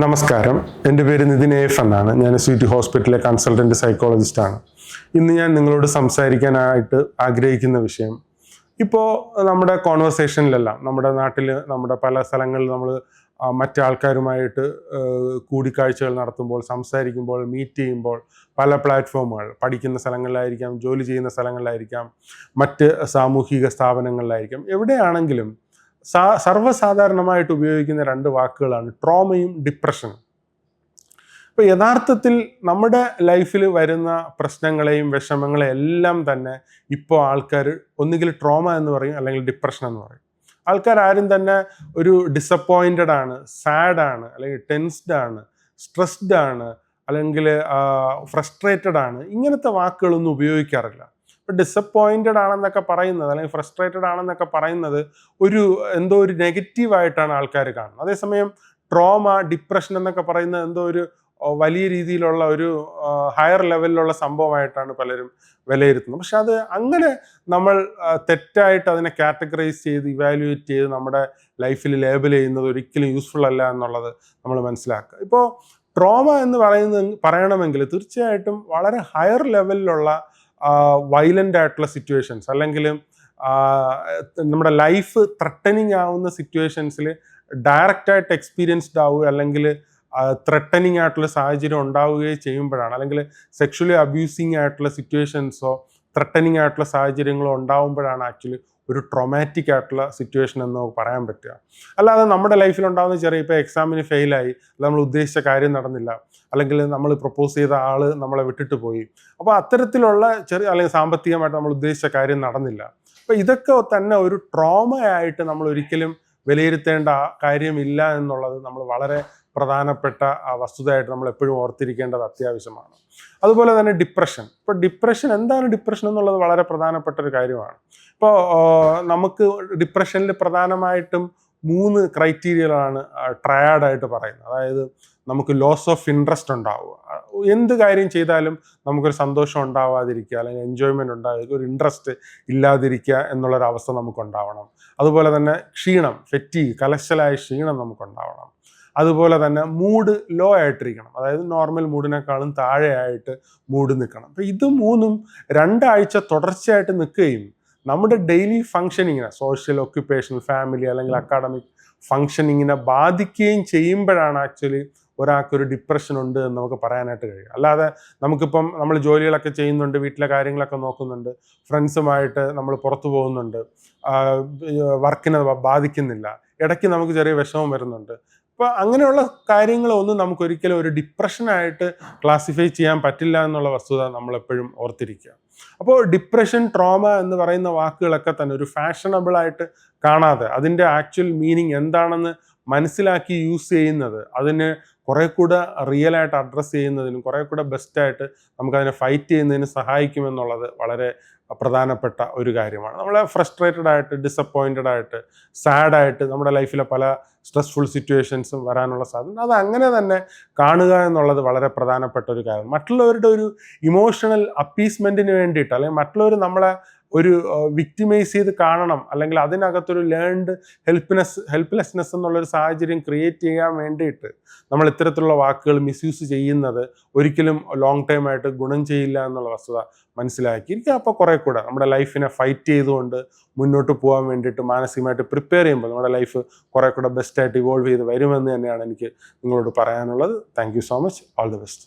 നമസ്കാരം, എൻ്റെ പേര് നിതിൻ എഫ് എന്നാണ്. ഞാൻ സ്വീറ്റി ഹോസ്പിറ്റലിലെ കൺസൾട്ടൻറ്റ് സൈക്കോളജിസ്റ്റാണ്. ഇന്ന് ഞാൻ നിങ്ങളോട് സംസാരിക്കാനായിട്ട് ആഗ്രഹിക്കുന്ന വിഷയം, ഇപ്പോൾ നമ്മുടെ കോൺവെർസേഷനിലെല്ലാം നമ്മുടെ നാട്ടിൽ നമ്മുടെ പല സ്ഥലങ്ങളിൽ നമ്മൾ മറ്റാൾക്കാരുമായിട്ട് കൂടിക്കാഴ്ചകൾ നടത്തുമ്പോൾ, സംസാരിക്കുമ്പോൾ, മീറ്റ് ചെയ്യുമ്പോൾ പല പ്ലാറ്റ്ഫോമുകൾ, പഠിക്കുന്ന സ്ഥലങ്ങളിലായിരിക്കാം, ജോലി ചെയ്യുന്ന സ്ഥലങ്ങളിലായിരിക്കാം, മറ്റ് സാമൂഹിക സ്ഥാപനങ്ങളിലായിരിക്കാം, എവിടെയാണെങ്കിലും സർവ്വസാധാരണമായിട്ട് ഉപയോഗിക്കുന്ന രണ്ട് വാക്കുകളാണ് ട്രോമയും ഡിപ്രഷനും. ഇപ്പോൾ യഥാർത്ഥത്തിൽ നമ്മുടെ ലൈഫിൽ വരുന്ന പ്രശ്നങ്ങളെയും വിഷമങ്ങളെയും എല്ലാം തന്നെ ഇപ്പോൾ ആൾക്കാർ ഒന്നുകിൽ ട്രോമ എന്ന് പറയും, അല്ലെങ്കിൽ ഡിപ്രഷൻ എന്ന് പറയും. ആൾക്കാർ ആരും തന്നെ ഒരു ഡിസപ്പോയിൻറ്റഡ് ആണ്, സാഡ് ആണ്, അല്ലെങ്കിൽ ടെൻസ്ഡ് ആണ്, സ്ട്രെസ്ഡ് ആണ്, അല്ലെങ്കിൽ ഫ്രസ്ട്രേറ്റഡ് ആണ്, ഇങ്ങനത്തെ വാക്കുകളൊന്നും ഉപയോഗിക്കാറില്ല. ഡിസപ്പോയിൻറ്റഡ് ആണെന്നൊക്കെ പറയുന്നത്, അല്ലെങ്കിൽ ഫ്രസ്ട്രേറ്റഡ് ആണെന്നൊക്കെ പറയുന്നത് എന്തോ ഒരു നെഗറ്റീവായിട്ടാണ് ആൾക്കാർ കാണുന്നത്. അതേസമയം ട്രോമ, ഡിപ്രഷൻ എന്നൊക്കെ പറയുന്നത് എന്തോ ഒരു വലിയ രീതിയിലുള്ള ഒരു ഹയർ ലെവലിലുള്ള സംഭവമായിട്ടാണ് പലരും വിലയിരുത്തുന്നത്. പക്ഷെ അത് അങ്ങനെ നമ്മൾ തെറ്റായിട്ട് അതിനെ കാറ്റഗറൈസ് ചെയ്ത് ഇവാലുവേറ്റ് ചെയ്ത് നമ്മുടെ ലൈഫിൽ ലേബൽ ചെയ്യുന്നത് ഒരിക്കലും യൂസ്ഫുൾ അല്ല എന്നുള്ളത് നമ്മൾ മനസ്സിലാക്കുക. ഇപ്പോൾ ട്രോമ എന്ന് പറയണമെങ്കിൽ തീർച്ചയായിട്ടും വളരെ ഹയർ ലെവലിലുള്ള വയലൻ്റ് ആയിട്ടുള്ള സിറ്റുവേഷൻസ്, അല്ലെങ്കിൽ നമ്മുടെ ലൈഫ് ത്രട്ടനിങ് ആവുന്ന സിറ്റുവേഷൻസിൽ ഡയറക്റ്റായിട്ട് എക്സ്പീരിയൻസ്ഡ് ആവുക, അല്ലെങ്കിൽ ത്രട്ടനിങ് ആയിട്ടുള്ള സാഹചര്യം ഉണ്ടാവുകയോ ചെയ്യുമ്പോഴാണ്, അല്ലെങ്കിൽ സെക്ഷലി അബ്യൂസിങ് ആയിട്ടുള്ള സിറ്റുവേഷൻസോ ത്രട്ടനിങ് ആയിട്ടുള്ള സാഹചര്യങ്ങളോ ഉണ്ടാവുമ്പോഴാണ് ആക്ച്വലി ഒരു ട്രോമാറ്റിക് ആയിട്ടുള്ള സിറ്റുവേഷൻ എന്ന് നമുക്ക് പറയാൻ പറ്റുക. അല്ലാതെ നമ്മുടെ ലൈഫിൽ ഉണ്ടാകുന്ന ചെറിയ, ഇപ്പോൾ എക്സാമിന് ഫെയിലായി, നമ്മൾ ഉദ്ദേശിച്ച കാര്യം നടന്നില്ല, അല്ലെങ്കിൽ നമ്മൾ പ്രപ്പോസ് ചെയ്ത ആൾ നമ്മളെ വിട്ടിട്ട് പോയി, അപ്പോൾ അത്തരത്തിലുള്ള അല്ലെങ്കിൽ സാമ്പത്തികമായിട്ട് നമ്മൾ ഉദ്ദേശിച്ച കാര്യം നടന്നില്ല. അപ്പോൾ ഇതൊക്കെ തന്നെ ഒരു ട്രോമയായിട്ട് നമ്മൾ ഒരിക്കലും വിലയിരുത്തേണ്ട കാര്യമില്ല എന്നുള്ളത് നമ്മൾ വളരെ പ്രധാനപ്പെട്ട വസ്തുതയായിട്ട് നമ്മൾ എപ്പോഴും ഓർത്തിരിക്കേണ്ടത് അത്യാവശ്യമാണ്. അതുപോലെ തന്നെ ഡിപ്രഷൻ. ഇപ്പോൾ ഡിപ്രഷൻ എന്താണ് ഡിപ്രഷൻ എന്നുള്ളത് വളരെ പ്രധാനപ്പെട്ട ഒരു കാര്യമാണ്. ഇപ്പോൾ നമുക്ക് ഡിപ്രഷനിൽ പ്രധാനമായിട്ടും 3 ക്രൈറ്റീരിയകളാണ് ട്രയാഡായിട്ട് പറയുന്നത്. അതായത് നമുക്ക് ലോസ് ഓഫ് ഇൻട്രസ്റ്റ് ഉണ്ടാവുക, എന്ത് കാര്യം ചെയ്താലും നമുക്കൊരു സന്തോഷം ഉണ്ടാവാതിരിക്കുക, അല്ലെങ്കിൽ എൻജോയ്മെൻറ്റ് ഉണ്ടായിരിക്കുക, ഒരു ഇൻട്രസ്റ്റ് ഇല്ലാതിരിക്കുക എന്നുള്ളൊരവസ്ഥ നമുക്കുണ്ടാവണം. അതുപോലെ തന്നെ ക്ഷീണം, ഫെറ്റീഗ്, കലശലായ ക്ഷീണം നമുക്കുണ്ടാവണം. അതുപോലെ തന്നെ മൂഡ് ലോ ആയിട്ടിരിക്കണം, അതായത് നോർമൽ മൂഡിനേക്കാളും താഴെയായിട്ട് മൂഡ് നിൽക്കണം. അപ്പോൾ ഇത് 3ഉം 2 ആഴ്ച തുടർച്ചയായിട്ട് നിൽക്കുകയും നമ്മുടെ ഡെയിലി ഫങ്ഷനിങ്ങിനെ, സോഷ്യൽ, ഒക്യുപ്പേഷണൽ, ഫാമിലി അല്ലെങ്കിൽ അക്കാഡമിക് ഫങ്ഷനിങ്ങിനെ ബാധിക്കുകയും ചെയ്യുമ്പോഴാണ് ആക്ച്വലി ഒരാൾക്കൊരു ഡിപ്രഷൻ ഉണ്ട് എന്ന് നമുക്ക് പറയാനായിട്ട് കഴിയും. അല്ലാതെ നമുക്കിപ്പം നമ്മൾ ജോലികളൊക്കെ ചെയ്യുന്നുണ്ട്, വീട്ടിലെ കാര്യങ്ങളൊക്കെ നോക്കുന്നുണ്ട്, ഫ്രണ്ട്സുമായിട്ട് നമ്മൾ പുറത്തു പോകുന്നുണ്ട്, വർക്കിനെ ബാധിക്കുന്നില്ല, ഇടയ്ക്ക് നമുക്ക് ചെറിയ വിഷമം വരുന്നുണ്ട്. അപ്പോൾ അങ്ങനെയുള്ള കാര്യങ്ങളൊന്നും നമുക്കൊരിക്കലും ഒരു ഡിപ്രഷനായിട്ട് ക്ലാസിഫൈ ചെയ്യാൻ പറ്റില്ല എന്നുള്ള വസ്തുത നമ്മളെപ്പോഴും ഓർത്തിരിക്കുക. അപ്പോൾ ഡിപ്രഷൻ, ട്രോമ എന്ന് പറയുന്ന വാക്കുകളൊക്കെ തന്നെ ഒരു ഫാഷനബിളായിട്ട് കാണാതെ അതിൻ്റെ ആക്ച്വൽ മീനിങ് എന്താണെന്ന് മനസ്സിലാക്കി യൂസ് ചെയ്യുന്നത്, അതിന് കുറെ കൂടെ റിയലായിട്ട് അഡ്രസ്സ് ചെയ്യുന്നതിനും കുറെ കൂടെ ബെസ്റ്റായിട്ട് നമുക്കതിനെ ഫൈറ്റ് ചെയ്യുന്നതിന് സഹായിക്കുമെന്നുള്ളത് വളരെ പ്രധാനപ്പെട്ട ഒരു കാര്യമാണ്. നമ്മളെ ഫ്രസ്ട്രേറ്റഡ് ആയിട്ട്, ഡിസപ്പോയിൻറ്റഡ് ആയിട്ട്, സാഡായിട്ട് നമ്മുടെ ലൈഫിലെ പല സ്ട്രെസ്ഫുൾ സിറ്റുവേഷൻസും വരാനുള്ള സാധ്യത, അത് അങ്ങനെ തന്നെ കാണുക എന്നുള്ളത് വളരെ പ്രധാനപ്പെട്ട ഒരു കാര്യം. മറ്റുള്ളവരുടെ ഒരു ഇമോഷണൽ അപ്പീസ്മെൻറ്റിന് വേണ്ടിയിട്ട്, അല്ലെങ്കിൽ മറ്റുള്ളവർ നമ്മളെ ഒരു വിക്ടിമൈസ് ചെയ്ത് കാണണം, അല്ലെങ്കിൽ അതിനകത്തൊരു ലേൺഡ് ഹെൽപ്ലെസ്നെസ് എന്നുള്ളൊരു സാഹചര്യം ക്രിയേറ്റ് ചെയ്യാൻ വേണ്ടിയിട്ട് നമ്മൾ ഇത്തരത്തിലുള്ള വാക്കുകൾ മിസ്യൂസ് ചെയ്യുന്നത് ഒരിക്കലും ലോങ് ടൈം ആയിട്ട് ഗുണം ചെയ്യില്ല എന്നുള്ള വസ്തുത മനസ്സിലാക്കിയിരിക്കുക. അപ്പോൾ കുറെ കൂടെ നമ്മുടെ ലൈഫിനെ ഫൈറ്റ് ചെയ്തുകൊണ്ട് മുന്നോട്ട് പോകാൻ വേണ്ടിയിട്ട് മാനസികമായിട്ട് പ്രിപ്പയർ ചെയ്യുമ്പോൾ നമ്മുടെ ലൈഫ് കുറെ കൂടെ ബെസ്റ്റായിട്ട് ഇവോൾവ് ചെയ്ത് വരുമെന്ന് തന്നെയാണ് എനിക്ക് നിങ്ങളോട് പറയാനുള്ളത്. Thank you so much. All the best.